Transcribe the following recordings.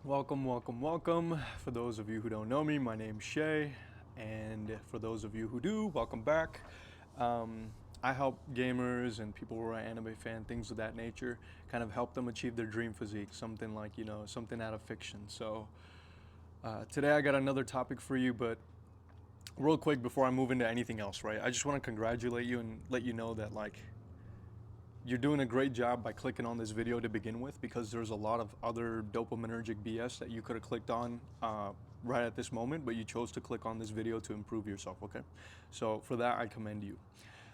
Welcome, welcome, welcome. For those of you who don't know me, my name's Shay, and for those of you who do, welcome back. I help gamers and people who are anime fan, things of that nature, kind of help them achieve their dream physique, something like, something out of fiction. So today I got another topic for you, but real quick before I move into anything else, right? I just want to congratulate you and let you know that, like, you're doing a great job by clicking on this video to begin with, because there's a lot of other dopaminergic BS that you could have clicked on right at this moment, but you chose to click on this video to improve yourself, okay? So for that, I commend you.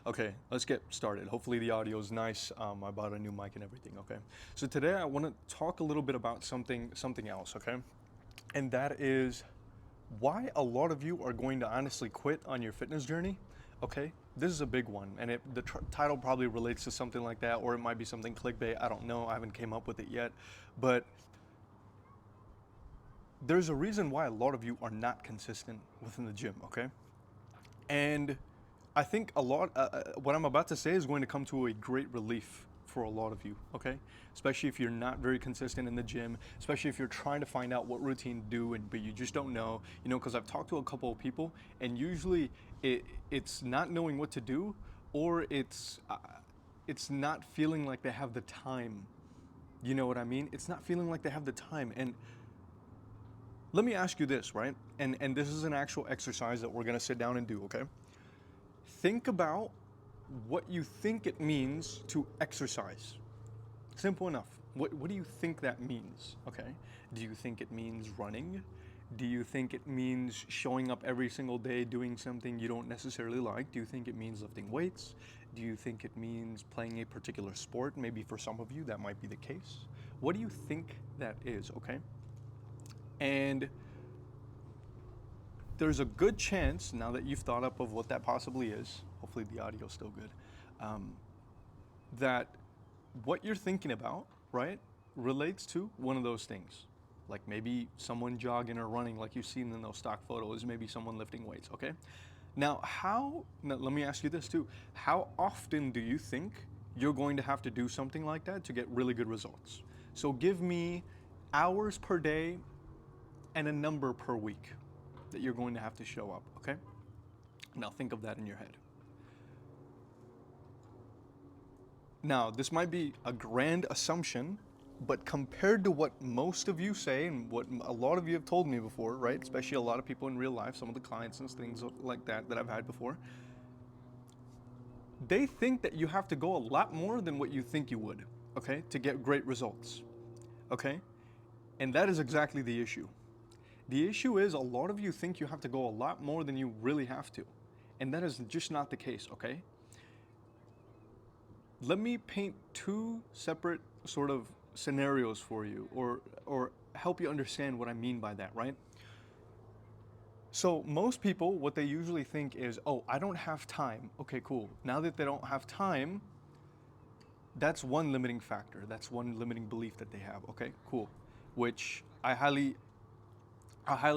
Okay, let's get started. Hopefully the audio is nice. I bought a new mic and everything, okay? So today I want to talk a little bit about something else, okay? And that is why a lot of you are going to honestly quit on your fitness journey. Okay, this is a big one, and the title probably relates to something like that, or it might be something clickbait. I don't know. I haven't came up with it yet, but there's a reason why a lot of you are not consistent within the gym. Okay, and I think a lot. What I'm about to say is going to come to a great relief for a lot of you, okay? Especially if you're not very consistent in the gym, especially if you're trying to find out what routine to do, but you just don't know, because I've talked to a couple of people, and usually it's not knowing what to do, or it's not feeling like they have the time. You know what I mean? It's not feeling like they have the time. And let me ask you this, right? And this is an actual exercise that we're gonna sit down and do, okay? Think about what you think it means to exercise. Simple enough. What do you think that means? Okay. Do you think it means running? Do you think it means showing up every single day doing something you don't necessarily like? Do you think it means lifting weights? Do you think it means playing a particular sport? Maybe for some of you that might be the case. What do you think that is? Okay. And there's a good chance, now that you've thought up of what that possibly is, hopefully the audio's still good, that what you're thinking about, right, relates to one of those things. Like maybe someone jogging or running, like you've seen in those stock photos, maybe someone lifting weights, okay? Now, let me ask you this too. How often do you think you're going to have to do something like that to get really good results? So give me hours per day and a number per week that you're going to have to show up, okay? Now think of that in your head. Now, this might be a grand assumption, but compared to what most of you say and what a lot of you have told me before, right? Especially a lot of people in real life, some of the clients and things like that I've had before, they think that you have to go a lot more than what you think you would, okay, to get great results, okay? And that is exactly the issue. The issue is a lot of you think you have to go a lot more than you really have to. And that is just not the case, okay? Let me paint two separate sort of scenarios for you, or help you understand what I mean by that, right? So most people, what they usually think is, oh, I don't have time. Okay, cool. Now that they don't have time, that's one limiting factor. That's one limiting belief that they have. Okay, cool. Which I highly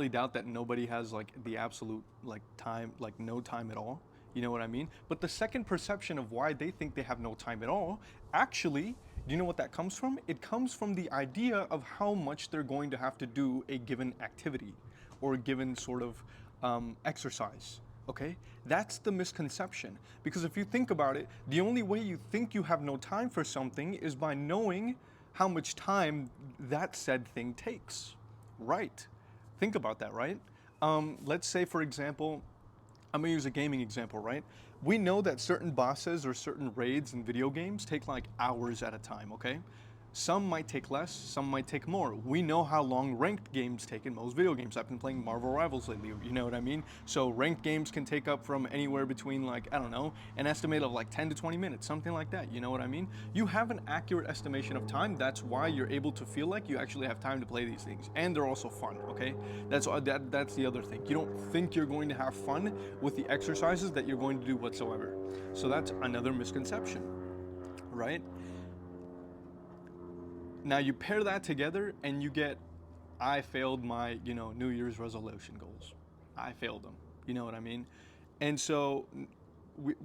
doubt that nobody has like the absolute like time, like no time at all. You know what I mean? But the second perception of why they think they have no time at all, actually, do you know what that comes from? It comes from the idea of how much they're going to have to do a given activity or a given sort of exercise. Okay? That's the misconception. Because if you think about it, the only way you think you have no time for something is by knowing how much time that said thing takes. Right. Think about that, right? Let's say, for example, I'm gonna use a gaming example, right? We know that certain bosses or certain raids in video games take like hours at a time, okay? Some might take less, some might take more. We know how long ranked games take in most video games. I've been playing Marvel Rivals lately, you know what I mean? So ranked games can take up from anywhere between like, I don't know, an estimate of like 10 to 20 minutes, something like that, you know what I mean? You have an accurate estimation of time, that's why you're able to feel like you actually have time to play these things. And they're also fun, okay? That's the other thing. You don't think you're going to have fun with the exercises that you're going to do whatsoever. So that's another misconception, right? Now you pair that together and you get, I failed my, New Year's resolution goals. I failed them. You know what I mean? And so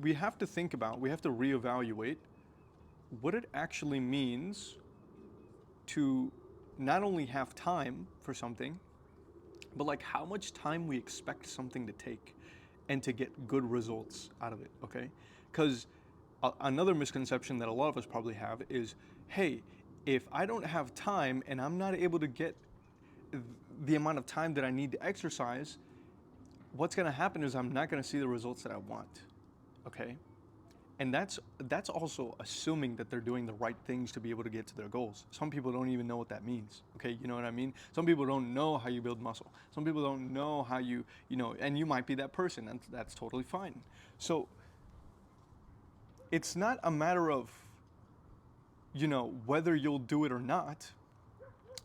we have to think about, we have to reevaluate what it actually means to not only have time for something, but like how much time we expect something to take and to get good results out of it, okay? Because another misconception that a lot of us probably have is, hey, if I don't have time and I'm not able to get the amount of time that I need to exercise, what's going to happen is I'm not going to see the results that I want, okay? And that's also assuming that they're doing the right things to be able to get to their goals. Some people don't even know what that means, okay? You know what I mean? Some people don't know how you build muscle. Some people don't know how you know, and you might be that person, and that's totally fine. So it's not a matter of, whether you'll do it or not.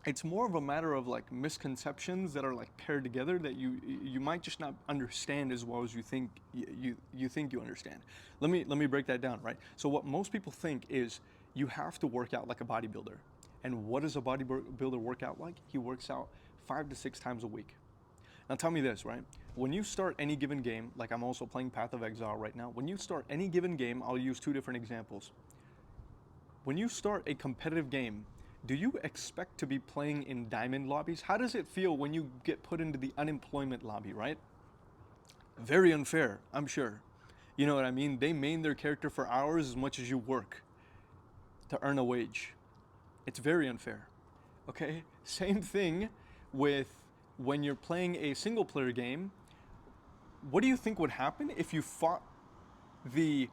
It's more of a matter of like misconceptions that are like paired together that you might just not understand as well as you think you think you understand. Let me break that down, right? So what most people think is you have to work out like a bodybuilder. And what does a bodybuilder work out like? He works out 5 to 6 times a week. Now tell me this, right? When you start any given game, like I'm also playing Path of Exile right now, when you start any given game, I'll use 2 different examples. When you start a competitive game, do you expect to be playing in diamond lobbies? How does it feel when you get put into the unemployment lobby, right? Very unfair, I'm sure. You know what I mean? They main their character for hours as much as you work to earn a wage. It's very unfair, okay? Same thing with when you're playing a single player game. What do you think would happen if you fought the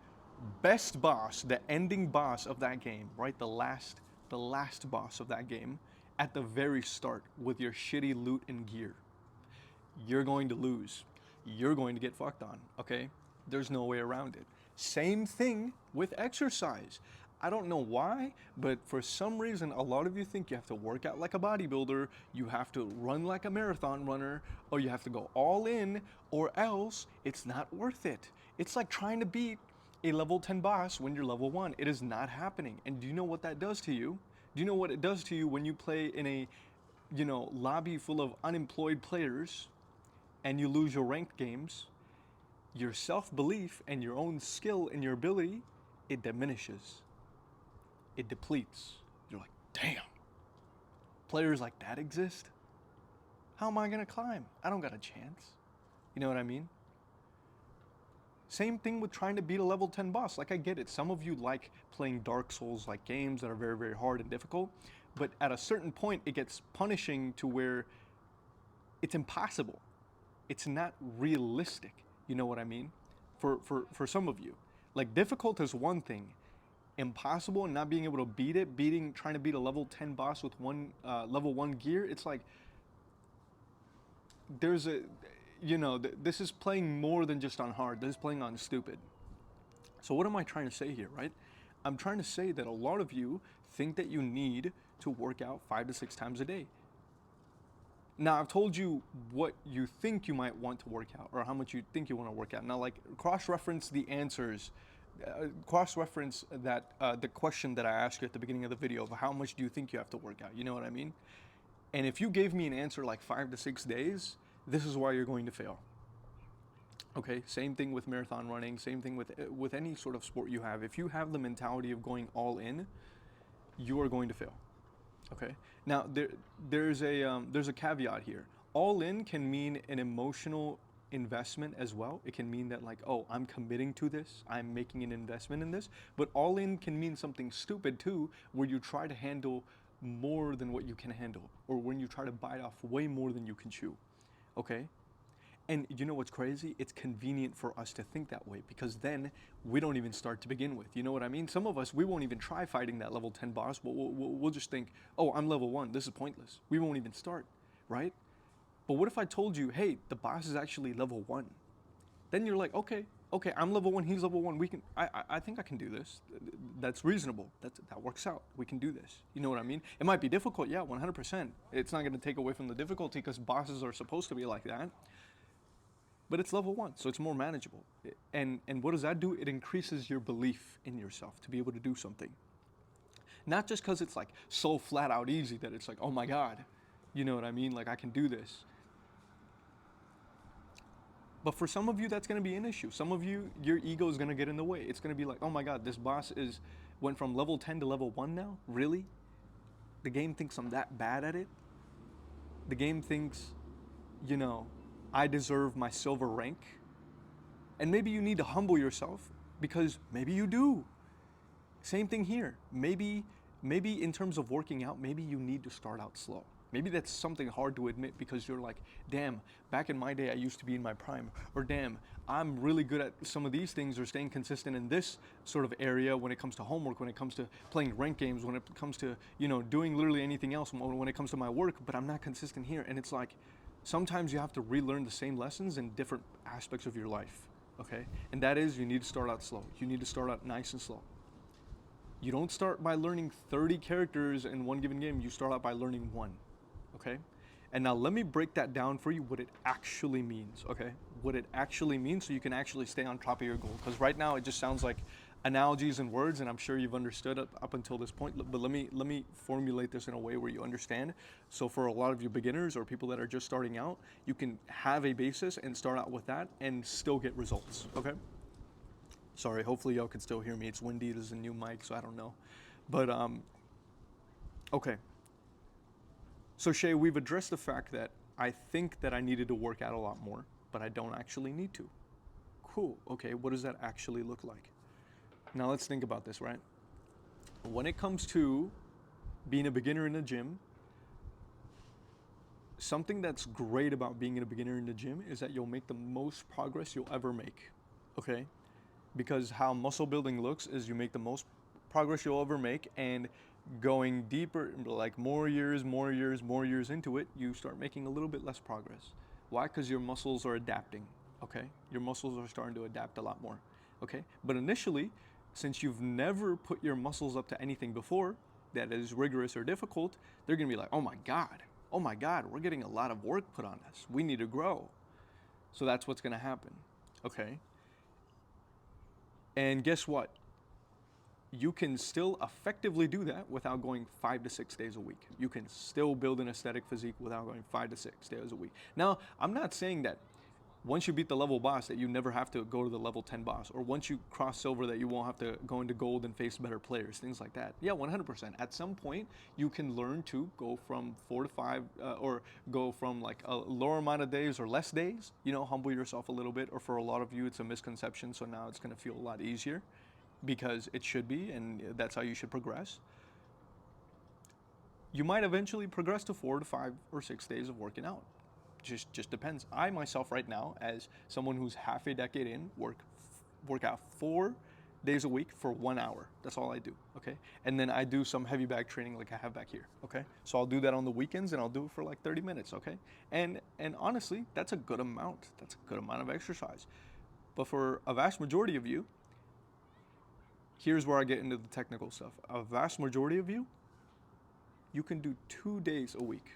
best boss, the ending boss of that game, right? The last boss of that game at the very start with your shitty loot and gear? You're going to lose. You're going to get fucked on, okay? There's no way around it. Same thing with exercise. I don't know why, but for some reason, a lot of you think you have to work out like a bodybuilder, you have to run like a marathon runner, or you have to go all in, or else it's not worth it. It's like trying to beat a level 10 boss when you're level 1. It is not happening. And do you know what that does to you? Do you know what it does to you when you play in a, lobby full of unemployed players and you lose your ranked games? Your self-belief and your own skill and your ability, it diminishes. It depletes. You're like, damn, players like that exist? How am I gonna climb? I don't got a chance. You know what I mean? Same thing with trying to beat a level 10 boss. Like, I get it. Some of you like playing Dark Souls like games that are very, very hard and difficult. But at a certain point, it gets punishing to where it's impossible. It's not realistic. You know what I mean? For some of you. Like, difficult is one thing. Impossible and not being able to beat it, trying to beat a level 10 boss with one level 1 gear, it's like there's a, this is playing more than just on hard. This is playing on stupid. So what am I trying to say here, right? I'm trying to say that a lot of you think that you need to work out 5 to 6 times a day. Now, I've told you what you think you might want to work out, or how much you think you want to work out. Now, like, cross-reference the answers, cross-reference that the question that I asked you at the beginning of the video of how much do you think you have to work out, you know what I mean? And if you gave me an answer like 5 to 6 days, this is why you're going to fail. Okay, same thing with marathon running, same thing with any sort of sport you have. If you have the mentality of going all in, you are going to fail. Okay. Now there's a caveat here. All in can mean an emotional investment as well. It can mean that, like, oh, I'm committing to this, I'm making an investment in this. But all in can mean something stupid too, where you try to handle more than what you can handle, or when you try to bite off way more than you can chew. Okay. And you know what's crazy? It's convenient for us to think that way, because then we don't even start to begin with. You know what I mean? Some of us, we won't even try fighting that level 10 boss. We'll just think, oh, I'm level 1. This is pointless. We won't even start, right? But what if I told you, hey, the boss is actually level 1? Then you're like, okay, I'm level 1, he's level 1. I think I can do this. That's reasonable. That works out. We can do this. You know what I mean? It might be difficult, yeah, 100%. It's not going to take away from the difficulty, because bosses are supposed to be like that. But it's level 1, so it's more manageable. And what does that do? It increases your belief in yourself to be able to do something. Not just because it's like so flat out easy that it's like, oh my God, you know what I mean? Like, I can do this. But for some of you, that's going to be an issue. Some of you, your ego is going to get in the way. It's going to be like, oh my God, this boss went from level 10 to level 1 now? Really? the game thinks I'm that bad at it. The game thinks, you know, I deserve my silver rank. And maybe you need to humble yourself because maybe you do. Same thing here. Maybe in terms of working out, maybe you need to start out slow. Maybe that's something hard to admit because you're like, damn, back in my day I used to be in my prime. Or damn, I'm really good at some of these things or staying consistent in this sort of area when it comes to homework, when it comes to playing ranked games, when it comes to, you know, doing literally anything else, when it comes to my work, but I'm not consistent here. And it's like, sometimes you have to relearn the same lessons in different aspects of your life, okay? And that is, you need to start out slow. You need to start out nice and slow. You don't start by learning 30 characters in one given game. You start out by learning one, okay? And now let me break that down for you, what it actually means, okay? What it actually means so you can actually stay on top of your goal. Because right now it just sounds like analogies and words, and I'm sure you've understood up until this point, but let me formulate this in a way where you understand. So for a lot of you beginners or people that are just starting out, you can have a basis and start out with that and still get results, okay? Sorry, hopefully y'all can still hear me. It's windy, there's a new mic, so I don't know. But, okay. So Shay, we've addressed the fact that I think that I needed to work out a lot more, but I don't actually need to. Cool, okay, what does that actually look like? Now let's think about this, right? When it comes to being a beginner in the gym, something that's great about being a beginner in the gym is that you'll make the most progress you'll ever make, okay? Because how muscle building looks is you make the most progress you'll ever make, and going deeper, like more years into it, you start making a little bit less progress. Why? Because your muscles are adapting, okay? Your muscles are starting to adapt a lot more, okay? But initially, since you've never put your muscles up to anything before that is rigorous or difficult, they're gonna be like, oh my God, we're getting a lot of work put on us. We need to grow. So that's what's gonna happen, okay? And guess what? You can still effectively do that without going 5 to 6 days a week. You can still build an aesthetic physique without going 5 to 6 days a week. Now, I'm not saying that once you beat the level boss that you never have to go to the level 10 boss, or once you cross silver that you won't have to go into gold and face better players, things like that. Yeah, 100%. At some point, you can learn to go from 4 to 5, or go from like a lower amount of days or less days, you know, humble yourself a little bit, or for a lot of you, it's a misconception, so now it's gonna feel a lot easier because it should be, and that's how you should progress. You might eventually progress to 4 to 5 or 6 days of working out. Just depends. I myself right now, as someone who's half a decade in, work out 4 days a week for 1 hour. That's all I do, okay? And then I do some heavy bag training like I have back here, okay? So I'll do that on the weekends, and I'll do it for like 30 minutes, okay? And honestly, that's a good amount. That's a good amount of exercise. But for a vast majority of you, here's where I get into the technical stuff. A vast majority of you, you can do 2 days a week.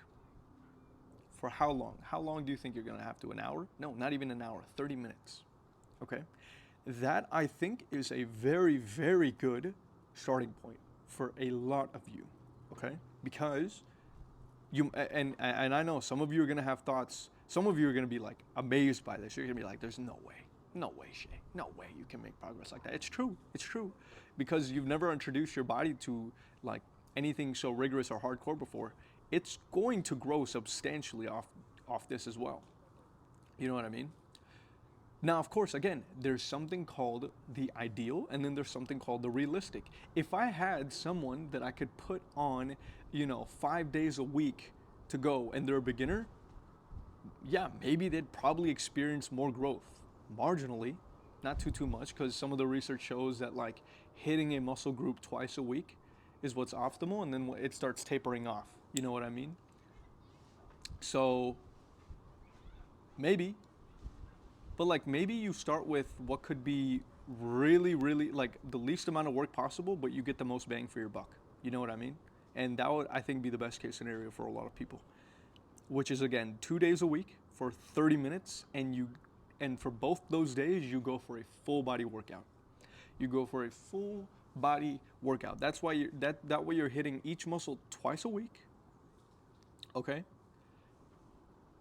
For how long? How long do you think you're gonna have to? An hour? No, not even an hour, 30 minutes, okay? That, I think, is a very, very good starting point for a lot of you, okay? Because you, and I know some of you are gonna have thoughts, some of you are gonna be like amazed by this. You're gonna be like, there's no way, Shay, no way you can make progress like that. It's true, because you've never introduced your body to like anything so rigorous or hardcore before. It's going to grow substantially off this as well. You know what I mean? Now, of course, again, there's something called the ideal, and then there's something called the realistic. If I had someone that I could put on, 5 days a week to go, and they're a beginner, yeah, maybe they'd probably experience more growth, marginally, not too much, because some of the research shows that like hitting a muscle group twice a week is what's optimal, and then it starts tapering off. You know what I mean? So maybe, but like maybe you start with what could be really, really like the least amount of work possible, but you get the most bang for your buck. You know what I mean? And that would, I think, be the best case scenario for a lot of people, which is again 2 days a week for 30 minutes, and for both those days you go for a full body workout. You go for a full body workout. That's why that way you're hitting each muscle twice a week. Okay?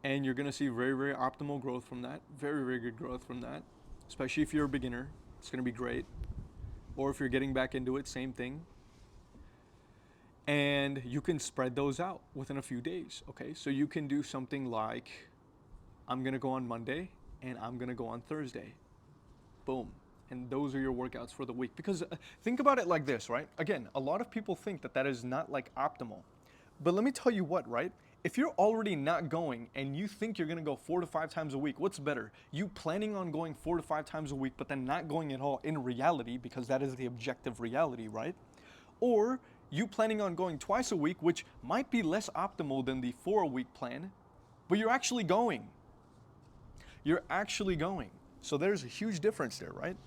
And you're gonna see very, very optimal growth from that. Very, very good growth from that. Especially if you're a beginner, it's gonna be great. Or if you're getting back into it, same thing. And you can spread those out within a few days. Okay, so you can do something like, I'm gonna go on Monday and I'm gonna go on Thursday. Boom. And those are your workouts for the week. Because think about it like this, right? Again, a lot of people think that that is not like optimal. But let me tell you what, right? If you're already not going and you think you're gonna go 4 to 5 times a week, what's better? You planning on going 4 to 5 times a week, but then not going at all in reality, because that is the objective reality, right? Or you planning on going twice a week, which might be less optimal than the 4 a week plan, but you're actually going. You're actually going. So there's a huge difference there, right?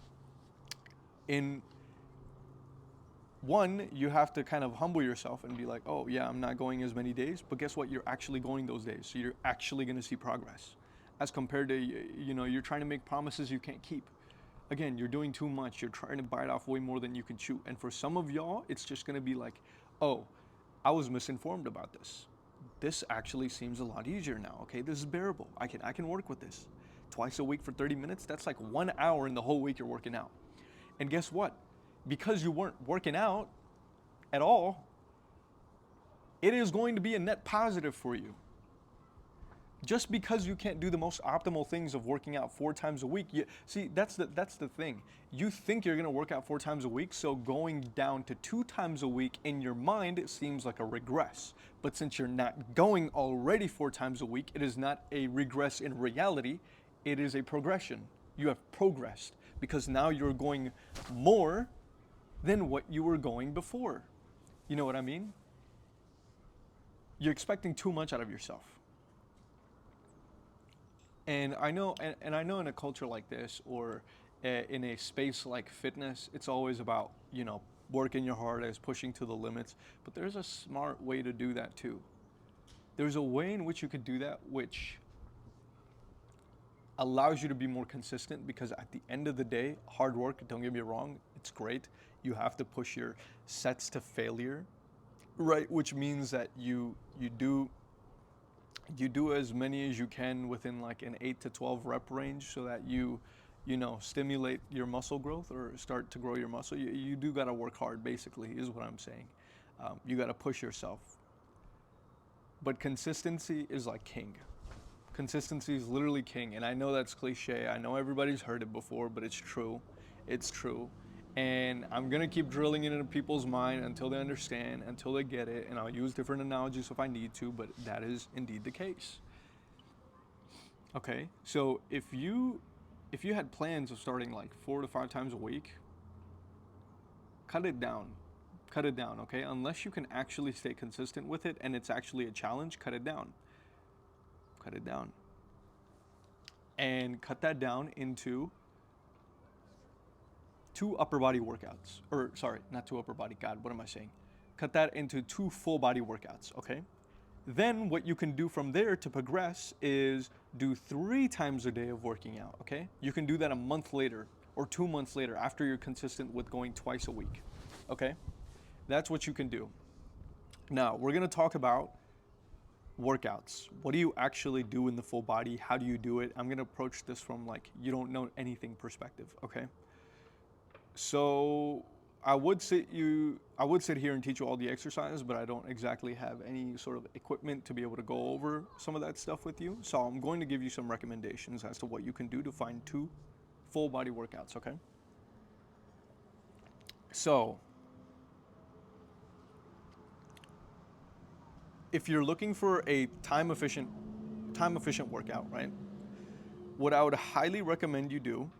In one, you have to kind of humble yourself and be like, oh yeah, I'm not going as many days, but guess what? You're actually going those days. So you're actually going to see progress as compared to, you're trying to make promises you can't keep. Again, you're doing too much. You're trying to bite off way more than you can chew. And for some of y'all, it's just going to be like, oh, I was misinformed about this. This actually seems a lot easier now. Okay, this is bearable. I can work with this. Twice a week for 30 minutes, that's like 1 hour in the whole week you're working out. And guess what? Because you weren't working out at all, it is going to be a net positive for you. Just because you can't do the most optimal things of working out 4 times a week, see, that's the thing. You think you're gonna work out 4 times a week, so going down to 2 times a week in your mind, it seems like a regress. But since you're not going already 4 times a week, it is not a regress in reality, it is a progression. You have progressed because now you're going more than what you were going before. You know what I mean? You're expecting too much out of yourself. And I know, and I know in a culture like this, or in a space like fitness, it's always about, working your hardest, pushing to the limits. But there's a smart way to do that too. There's a way in which you could do that, which allows you to be more consistent, because at the end of the day, hard work, don't get me wrong, it's great. You have to push your sets to failure, right? Which means that you do as many as you can within like an 8 to 12 rep range, so that you stimulate your muscle growth or start to grow your muscle. You do got to work hard, basically, is what I'm saying. You got to push yourself. But consistency is like king. Consistency is literally king. And I know that's cliche. I know everybody's heard it before, but it's true. It's true. And I'm going to keep drilling it into people's mind until they understand, until they get it. And I'll use different analogies if I need to, but that is indeed the case. Okay, so if you had plans of starting like 4 to 5 times a week, cut it down. Cut it down, okay? Unless you can actually stay consistent with it and it's actually a challenge, cut it down. Cut it down. And cut that down into 2 upper body workouts. Or, sorry, not 2 upper body. God, what am I saying? Cut that into 2 full body workouts, okay? Then what you can do from there to progress is do 3 times a day of working out, okay? You can do that a month later or 2 months later after you're consistent with going twice a week, okay? That's what you can do. Now, we're gonna talk about workouts. What do you actually do in the full body? How do you do it? I'm gonna approach this from like, you don't know anything perspective, okay? So I would sit here and teach you all the exercises, but I don't exactly have any sort of equipment to be able to go over some of that stuff with you. So I'm going to give you some recommendations as to what you can do to find 2 full body workouts, okay? So if you're looking for a time efficient workout, right? What I would highly recommend you do,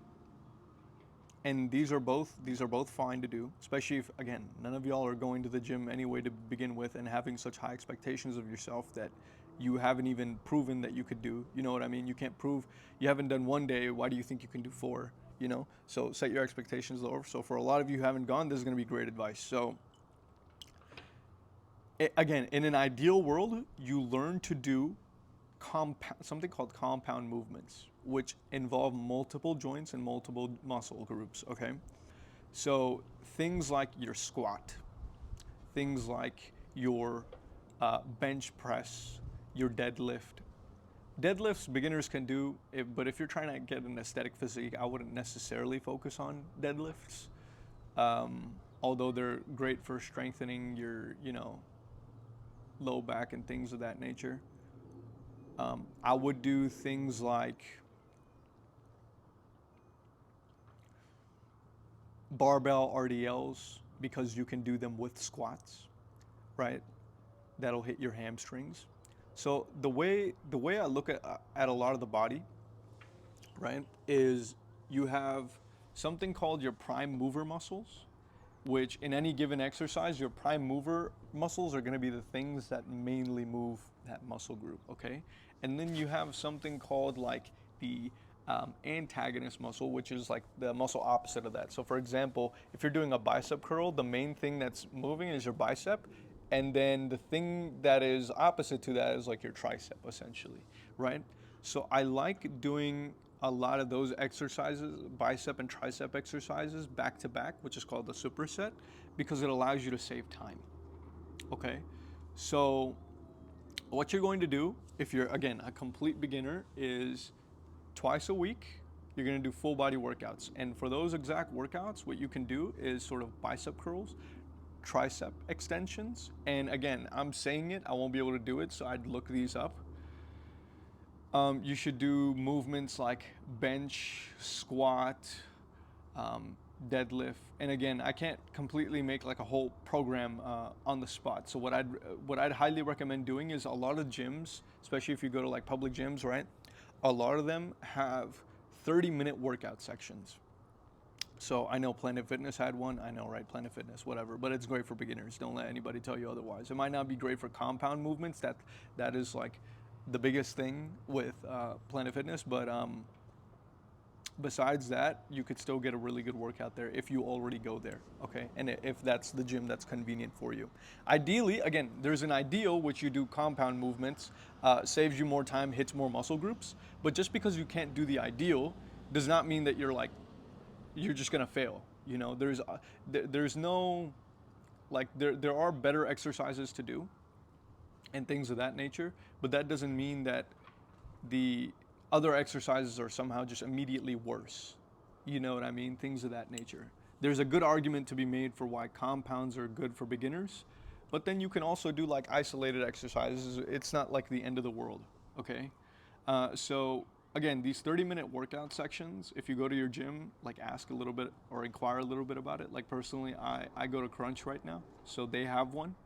and these are both fine to do, especially if, again, none of y'all are going to the gym anyway to begin with and having such high expectations of yourself that you haven't even proven that you could do. You know what I mean? You can't prove, you haven't done 1 day, why do you think you can do 4, So set your expectations lower. So for a lot of you who haven't gone, this is gonna be great advice. So again, in an ideal world, you learn to do something called compound movements, which involve multiple joints and multiple muscle groups, okay? So things like your squat, things like your bench press, your deadlift. Deadlifts beginners can do, but if you're trying to get an aesthetic physique, I wouldn't necessarily focus on deadlifts. although they're great for strengthening your, low back and things of that nature. I would do things like barbell RDLs because you can do them with squats, right? That'll hit your hamstrings. So the way I look at a lot of the body, right, is you have something called your prime mover muscles, which in any given exercise, your prime mover muscles are going to be the things that mainly move that muscle group, okay? And then you have something called like the antagonist muscle, which is like the muscle opposite of that. So, for example, if you're doing a bicep curl, the main thing that's moving is your bicep, and then the thing that is opposite to that is like your tricep, essentially, right? So, I like doing a lot of those exercises, bicep and tricep exercises, back to back, which is called the superset, because it allows you to save time. Okay, so what you're going to do if you're, again, a complete beginner is twice a week you're going to do full body workouts, and for those exact workouts what you can do is sort of bicep curls, tricep extensions, and again, I'm saying it, I won't be able to do it, so I'd look these up. You should do movements like bench, squat, deadlift, and again, I can't completely make like a whole program on the spot. So what I'd highly recommend doing is a lot of gyms, especially if you go to like public gyms, right? A lot of them have 30-minute workout sections. So I know Planet Fitness had one. I know, right? Planet Fitness, whatever. But it's great for beginners. Don't let anybody tell you otherwise. It might not be great for compound movements. That is like the biggest thing with Planet Fitness. But besides that, you could still get a really good workout there if you already go there. Okay, and if that's the gym that's convenient for you. Ideally, again, there's an ideal which you do compound movements, saves you more time, hits more muscle groups. But just because you can't do the ideal does not mean that you're just gonna fail. There's no, like, there are better exercises to do and things of that nature, but that doesn't mean that the other exercises are somehow just immediately worse. You know what I mean? Things of that nature. There's a good argument to be made for why compounds are good for beginners, but then you can also do like isolated exercises. It's not like the end of the world, okay? So again, these 30-minute workout sections, if you go to your gym, like ask a little bit or inquire a little bit about it. Like personally, I go to Crunch right now, so they have one.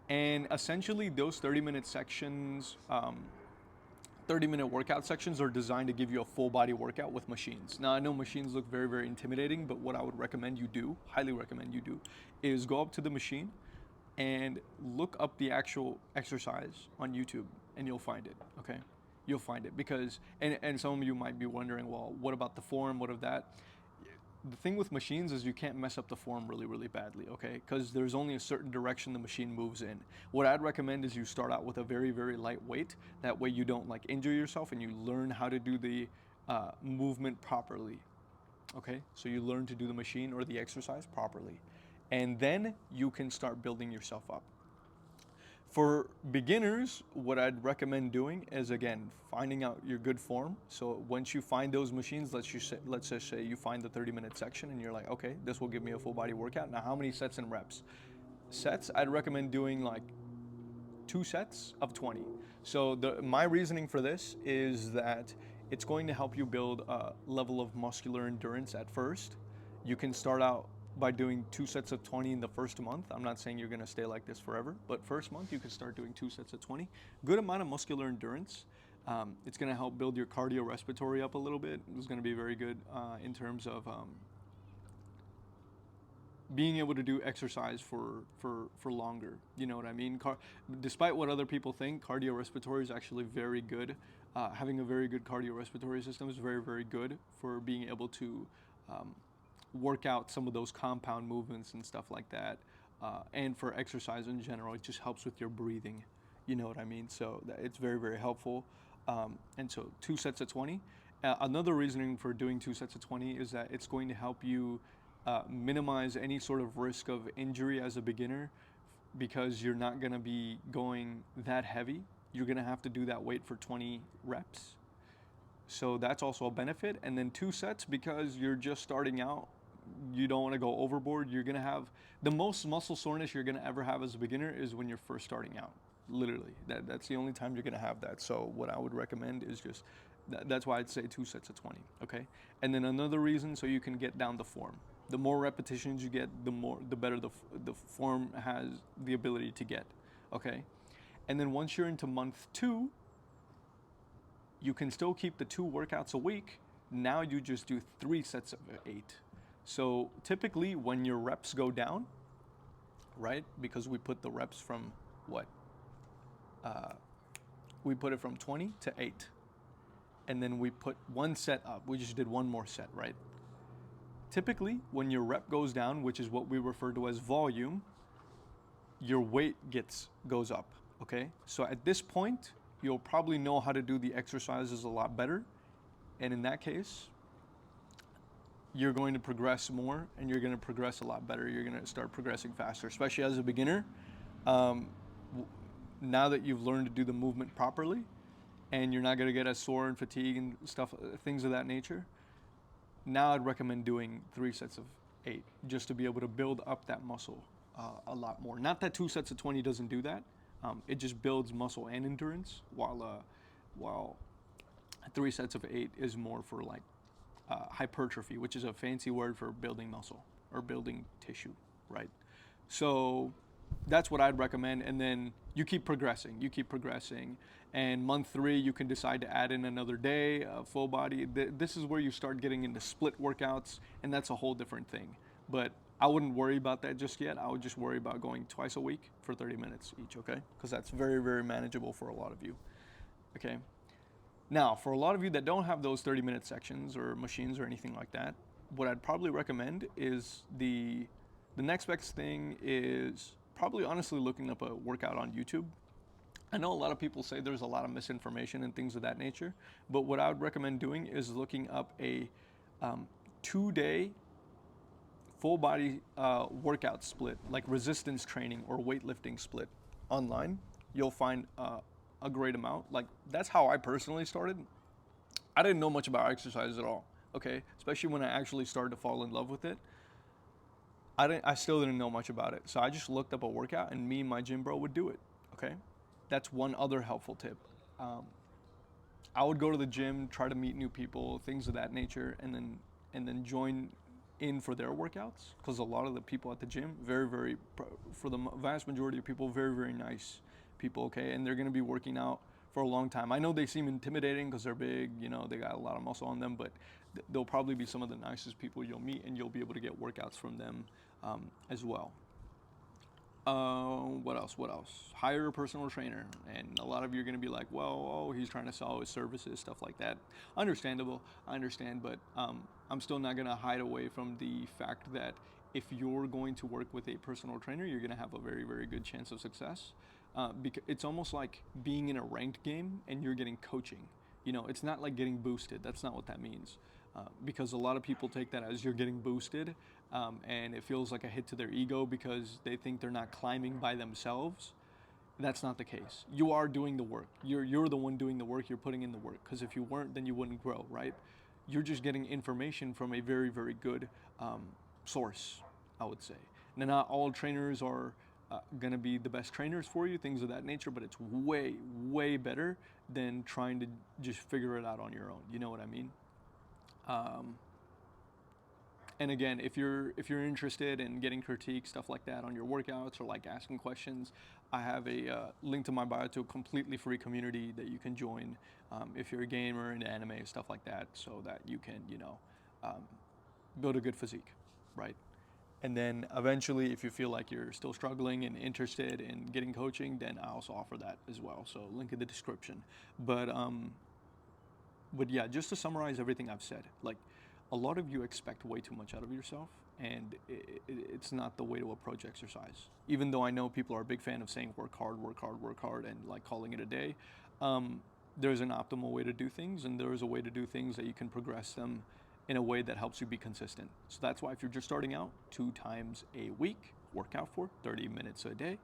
And essentially those 30-minute sections, 30-minute workout sections are designed to give you a full body workout with machines. Now I know machines look very, very intimidating, but what I would recommend you do, highly recommend you do, is go up to the machine and look up the actual exercise on YouTube and you'll find it, okay? You'll find it because, and some of you might be wondering, well, what about the form, what of that? The thing with machines is you can't mess up the form really, really badly, okay? Because there's only a certain direction the machine moves in. What I'd recommend is you start out with a very, very light weight. That way you don't like injure yourself and you learn how to do the movement properly, okay? So you learn to do the machine or the exercise properly. And then you can start building yourself up. For beginners, what I'd recommend doing is, again, finding out your good form. So once you find those machines, let's just say you find the 30-minute section and you're like, okay, this will give me a full body workout. Now, how many sets and reps? Sets, I'd recommend doing like 2 sets of 20. So my reasoning for this is that it's going to help you build a level of muscular endurance at first. You can start out by doing 2 sets of 20 in the first month. I'm not saying you're gonna stay like this forever, but first month you can start doing 2 sets of 20. Good amount of muscular endurance. It's gonna help build your cardiorespiratory up a little bit. It's gonna be very good in terms of being able to do exercise for longer. You know what I mean? Despite what other people think, cardiorespiratory is actually very good. Having a very good cardiorespiratory system is very, very good for being able to work out some of those compound movements and stuff like that. And for exercise in general, it just helps with your breathing. You know what I mean? So it's very, very helpful. And so 2 sets of 20. Another reasoning for doing 2 sets of 20 is that it's going to help you minimize any sort of risk of injury as a beginner, because you're not going to be going that heavy. You're going to have to do that weight for 20 reps. So that's also a benefit. And then 2 sets because you're just starting out. you don't want to go overboard. You're gonna have the most muscle soreness you're gonna ever have as a beginner is when you're first starting out. Literally, that's the only time you're gonna have that. So what I would recommend is just that's why I'd say 2 sets of 20. Okay, and then another reason, so you can get down the form. The more repetitions you get, the better the form has the ability to get. Okay, and then once you're into month 2, you can still keep the 2 workouts a week. Now you just do 3 sets of 8. So typically when your reps go down, right? Because we put the reps from what? We put it from 20 to 8. And then we put 1 set up. We just did 1 more set, right? Typically when your rep goes down, which is what we refer to as volume, your weight goes up, okay? So at this point, you'll probably know how to do the exercises a lot better. And in that case, you're going to progress more and you're going to progress a lot better. You're going to start progressing faster, especially as a beginner. Now that you've learned to do the movement properly and you're not going to get as sore and fatigue and stuff, things of that nature, now I'd recommend doing 3 sets of 8 just to be able to build up that muscle a lot more. Not that 2 sets of 20 doesn't do that. It just builds muscle and endurance, while 3 sets of 8 is more for like hypertrophy, which is a fancy word for building muscle or building tissue, right? So that's what I'd recommend. And then you keep progressing. And month 3, you can decide to add in another day, full body. This is where you start getting into split workouts, and that's a whole different thing. But I wouldn't worry about that just yet. I would just worry about going twice a week for 30 minutes each, okay? Because that's very, very manageable for a lot of you, okay? Now, for a lot of you that don't have those 30-minute sections or machines or anything like that, what I'd probably recommend is the next best thing is probably honestly looking up a workout on YouTube. I know a lot of people say there's a lot of misinformation and things of that nature, but what I would recommend doing is looking up a 2-day full body workout split, like resistance training or weightlifting split online. You'll find a great amount. Like that's how I personally started. I didn't know much about exercise at all, okay? Especially when I actually started to fall in love with it. I still didn't know much about it. So I just looked up a workout and me and my gym bro would do it, okay? That's one other helpful tip. I would go to the gym, try to meet new people, things of that nature, and then join in for their workouts, because a lot of the people at the gym, for the vast majority of people, very, very nice people, okay? And they're gonna be working out for a long time. I know they seem intimidating because they're big, you know, they got a lot of muscle on them, but they'll probably be some of the nicest people you'll meet, and you'll be able to get workouts from them as well. What else? Hire a personal trainer. And a lot of you are going to be like, well, oh, he's trying to sell his services, stuff like that. Understandable, I understand, but I'm still not going to hide away from the fact that if you're going to work with a personal trainer, you're going to have a very, very good chance of success. Because it's almost like being in a ranked game and you're getting coaching. You know, it's not like getting boosted. That's not what that means. Because a lot of people take that as you're getting boosted, and it feels like a hit to their ego because they think they're not climbing by themselves. That's not the case. You are doing the work. You're the one doing the work. You're putting in the work. Because if you weren't, then you wouldn't grow, right? You're just getting information from a very, very good source, I would say. Now, not all trainers are going to be the best trainers for you, things of that nature, but it's way, way better than trying to just figure it out on your own. You know what I mean? And again, if you're interested in getting critique, stuff like that on your workouts or like asking questions, I have a link to my bio to a completely free community that you can join if you're a gamer and anime, stuff like that, so that you can, build a good physique, right? And then eventually, if you feel like you're still struggling and interested in getting coaching, then I also offer that as well. So link in the description. But yeah, just to summarize everything I've said, like a lot of you expect way too much out of yourself, and it's not the way to approach exercise. Even though I know people are a big fan of saying work hard, and like calling it a day, there's an optimal way to do things, and there's a way to do things that you can progress them in a way that helps you be consistent. So that's why if you're just starting out, 2 times a week, work out for 30 minutes a day,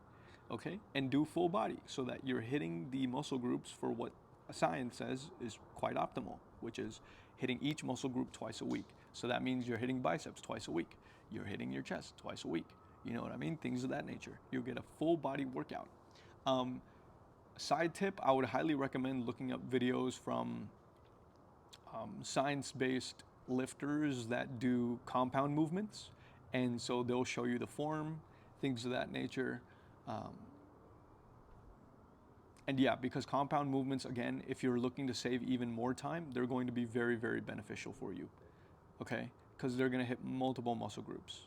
okay? And do full body so that you're hitting the muscle groups for what science says is quite optimal, which is hitting each muscle group twice a week. So that means you're hitting biceps twice a week. You're hitting your chest twice a week. You know what I mean? Things of that nature. You'll get a full body workout. Side tip, I would highly recommend looking up videos from science-based lifters that do compound movements. And so they'll show you the form, things of that nature. And yeah, because compound movements, again, if you're looking to save even more time, they're going to be very, very beneficial for you, okay? Because they're gonna hit multiple muscle groups.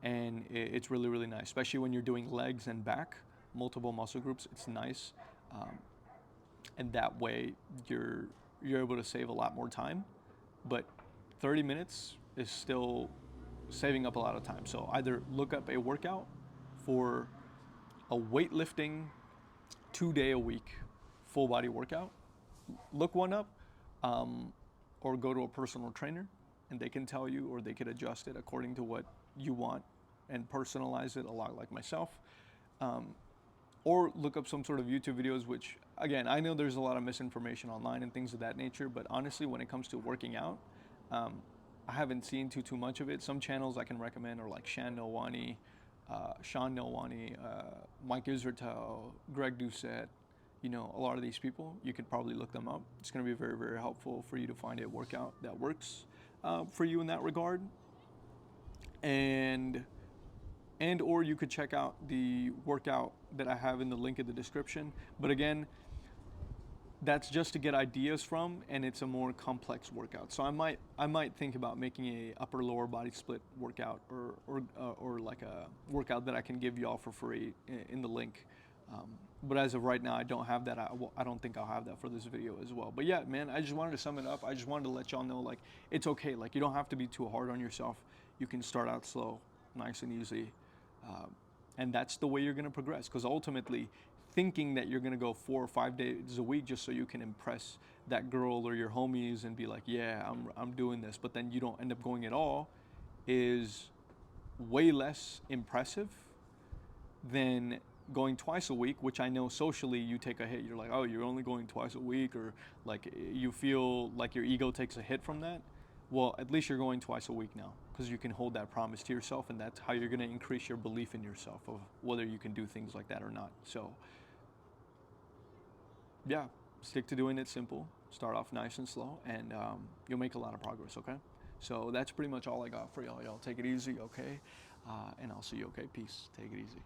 And it's really, really nice, especially when you're doing legs and back, multiple muscle groups, it's nice. And that way you're able to save a lot more time, but 30 minutes is still saving up a lot of time. So either look up a workout for a weightlifting 2-day a week full body workout, look one up, or go to a personal trainer and they can tell you, or they could adjust it according to what you want and personalize it a lot like myself. Or look up some sort of YouTube videos, which again, I know there's a lot of misinformation online and things of that nature, but honestly, when it comes to working out, I haven't seen too much of it. Some channels I can recommend are like Sean Nowani, Mike Israetel, Greg Doucette. You know, a lot of these people, you could probably look them up. It's going to be very, very helpful for you to find a workout that works for you in that regard. And or you could check out the workout that I have in the link in the description. But again, that's just to get ideas from, and it's a more complex workout. So I might think about making a upper lower body split workout, or like a workout that I can give y'all for free in the link. But as of right now, I don't have that. I don't think I'll have that for this video as well. But yeah, man, I just wanted to sum it up. I just wanted to let y'all know, like, it's okay. Like, you don't have to be too hard on yourself. You can start out slow, nice and easy. And that's the way you're going to progress. Because ultimately, thinking that you're going to go 4 or 5 days a week just so you can impress that girl or your homies and be like, yeah, I'm doing this, but then you don't end up going at all, is way less impressive than going twice a week, which I know socially you take a hit. You're like, oh, you're only going twice a week, or like you feel like your ego takes a hit from that. Well, at least you're going twice a week now, because you can hold that promise to yourself, and that's how you're going to increase your belief in yourself of whether you can do things like that or not. So yeah, stick to doing it simple. Start off nice and slow, and you'll make a lot of progress, okay? So that's pretty much all I got for y'all. Y'all take it easy, okay? And I'll see you, okay? Peace. Take it easy.